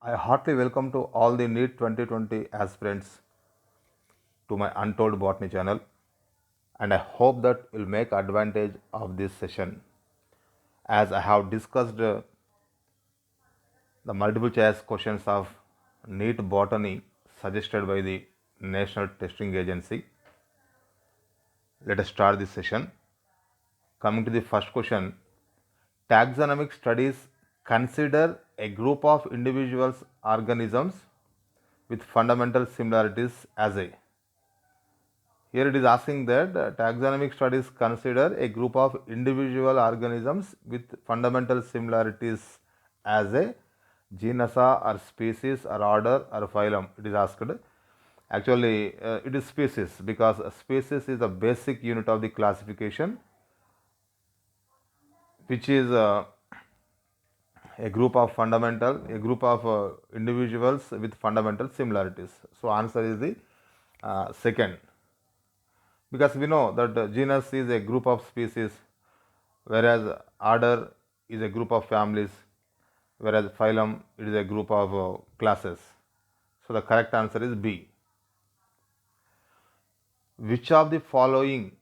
I heartily welcome to all the NEET 2020 aspirants to my Untold Botany channel, and I hope that you'll make advantage of this session as I have discussed the multiple choice questions of NEET Botany suggested by the National Testing Agency. Let us start this session. Coming to the first question, taxonomic studies consider a group of individuals organisms with fundamental similarities as a. Here it is asking that taxonomic studies consider a group of individual organisms with fundamental similarities as a genus or species or order or phylum. It is asked. Actually, it is species because a species is the basic unit of the classification, which is a group of individuals with fundamental similarities. So answer is the second, because we know that genus is a group of species, whereas order is a group of families, whereas phylum it is a group of classes. So the correct answer is B. Which of the following,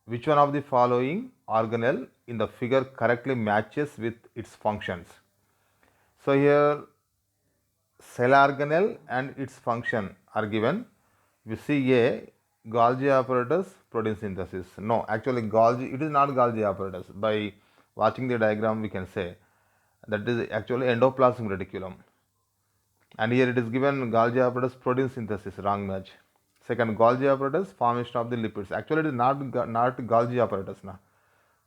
which one of the following organelle in the figure correctly matches with its functions? So here cell organelle and its function are given. We see A, Golgi apparatus, protein synthesis. No, actually Golgi, it is not Golgi apparatus. By watching the diagram, we can say that is actually endoplasmic reticulum. And here it is given Golgi apparatus, protein synthesis, wrong match. Second, Golgi apparatus, formation of the lipids. Actually, it is not Golgi apparatus now.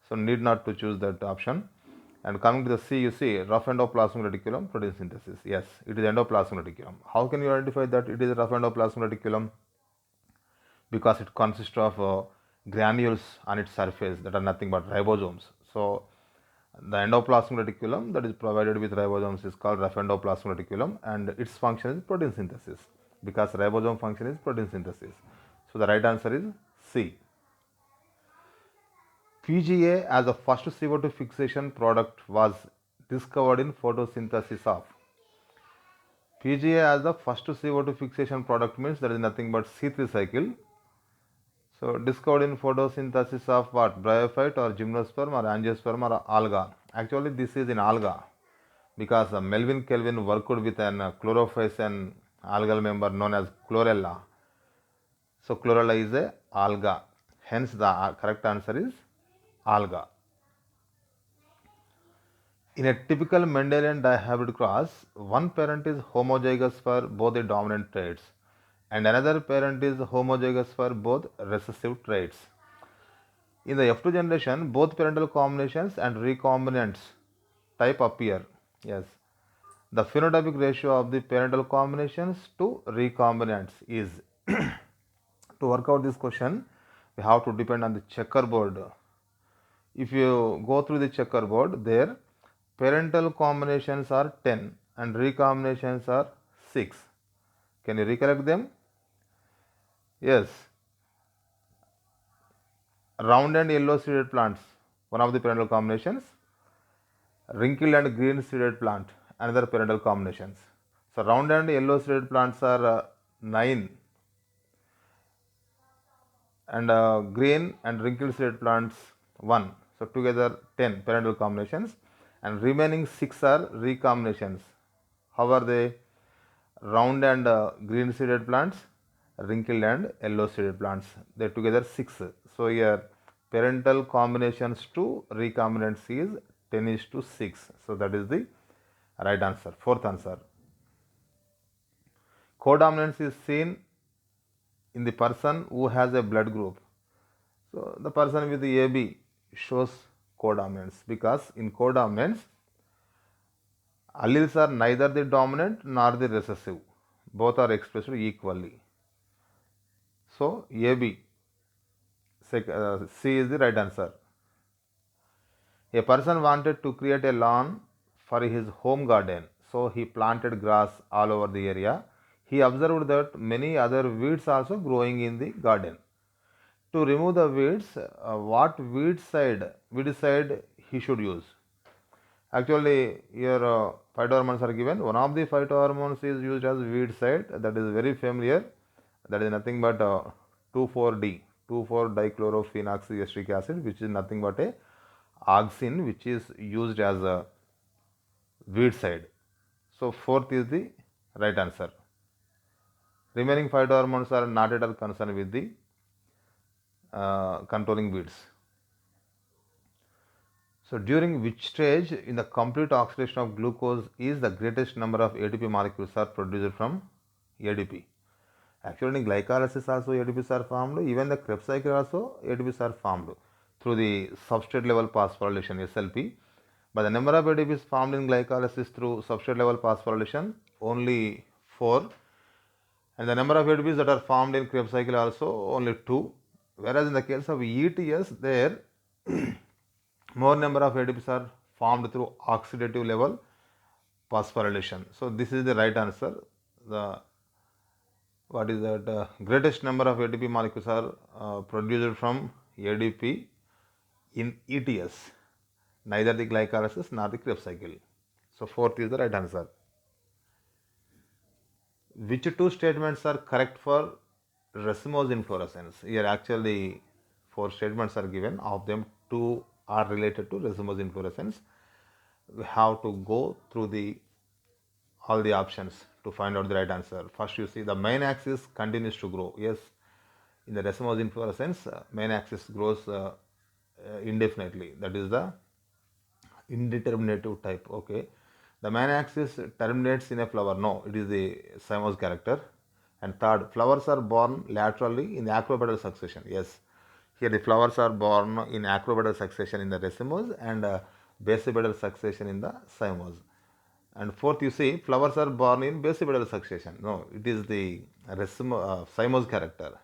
So need not to choose that option. And coming to the C, you see rough endoplasmic reticulum, protein synthesis. Yes, it is endoplasmic reticulum. How can you identify that it is a rough endoplasmic reticulum? Because it consists of granules on its surface that are nothing but ribosomes. So the endoplasmic reticulum that is provided with ribosomes is called rough endoplasmic reticulum, and its function is protein synthesis because ribosome function is protein synthesis. So the right answer is C. PGA as a first CO2 fixation product was discovered in photosynthesis of. PGA as the first CO2 fixation product means that is nothing but C3 cycle. So discovered in photosynthesis of what? Bryophyte or gymnosperm or angiosperm or alga. Actually this is in alga because Melvin Kelvin worked with an chlorophycin algal member known as chlorella. So chlorella is a alga. Hence the correct answer is alga. In a typical Mendelian dihybrid cross, one parent is homozygous for both the dominant traits and another parent is homozygous for both recessive traits. In the F2 generation, both parental combinations and recombinants type appear. Yes. The phenotypic ratio of the parental combinations to recombinants is. To work out this question, we have to depend on the checkerboard. If you go through the checkerboard, there parental combinations are 10 and recombinations are 6. Can you recollect them? Yes. Round and yellow seeded plants, one of the parental combinations. Wrinkled and green seeded plant, another parental combinations. So round and yellow seeded plants are 9, and green and wrinkled seeded plants 1. So together 10 parental combinations, and remaining 6 are recombinations. How are they? Round and green seeded plants, wrinkled and yellow seeded plants. They together 6. So here parental combinations to recombinants is 10:6. So that is the right answer. Fourth answer. Codominance is seen in the person who has a blood group. So the person with the AB shows codominance because in codominance alleles are neither the dominant nor the recessive. Both are expressed equally. So AB, C is the right answer. A person wanted to create a lawn for his home garden, so he planted grass all over the area. He observed that many other weeds also growing in the garden. To remove the weeds, what weed side he should use? Actually, here 5-hormones are given. One of the phytohormones is used as weed side. That is very familiar. That is nothing but 2,4-D, 2,4-dichlorophenoxyesteric acid, which is nothing but a auxin, which is used as a weed side. So fourth is the right answer. Remaining phytohormones are not at all concerned with the controlling weeds. So during which stage in the complete oxidation of glucose is the greatest number of ATP molecules are produced from ADP? Actually, in glycolysis also ADPs are formed. Even the Krebs cycle also ADPs are formed through the substrate level phosphorylation (SLP). But the number of ADPs formed in glycolysis through substrate level phosphorylation only 4, and the number of ADPs that are formed in Krebs cycle also only 2. Whereas in the case of ETS, there more number of ADPs are formed through oxidative level phosphorylation. So this is the right answer. The what is that? Greatest number of ATP molecules are produced from ADP in ETS, neither the glycolysis nor the Krebs cycle. So fourth is the right answer. Which two statements are correct for racemose inflorescence? Here actually 4 statements are given. Of them 2 are related to racemose inflorescence. We have to go through all the options to find out the right answer. First, you see the main axis continues to grow. Yes, in the racemose inflorescence, main axis grows indefinitely. That is the indeterminative type. Okay, the main axis terminates in a flower. No, it is the cymose character. And third, flowers are born laterally in the acropetal succession. Yes, here the flowers are born in acropetal succession in the racemose and basipedal succession in the cymose. And fourth, you see, flowers are born in basipedal succession. No, it is the cymose character.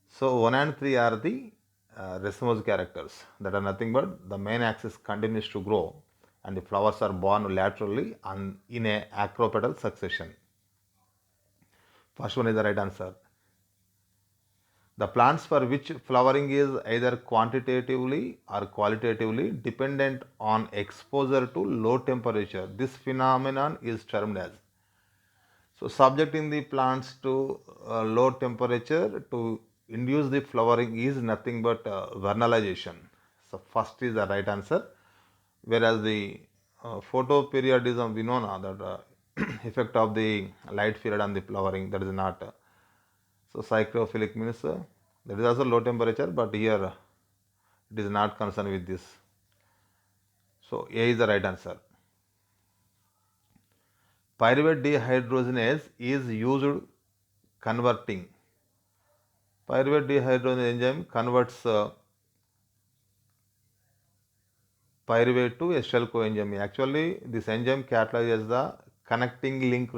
So 1 and 3 are the racemose characters that are nothing but the main axis continues to grow and the flowers are born laterally and in a acropetal succession. First one is the right answer. The plants for which flowering is either quantitatively or qualitatively dependent on exposure to low temperature, this phenomenon is termed as. So subjecting the plants to low temperature to induce the flowering is nothing but vernalization. So first is the right answer. Whereas the photoperiodism, we know now that effect of the light period on the flowering, that is not. So psychrophilic means that is also low temperature, but here it is not concerned with this. So A is the right answer. Pyruvate dehydrogenase is used converting. Pyruvate dehydrogenase enzyme converts pyruvate to acetyl coenzyme. Actually, this enzyme catalyzes the connecting link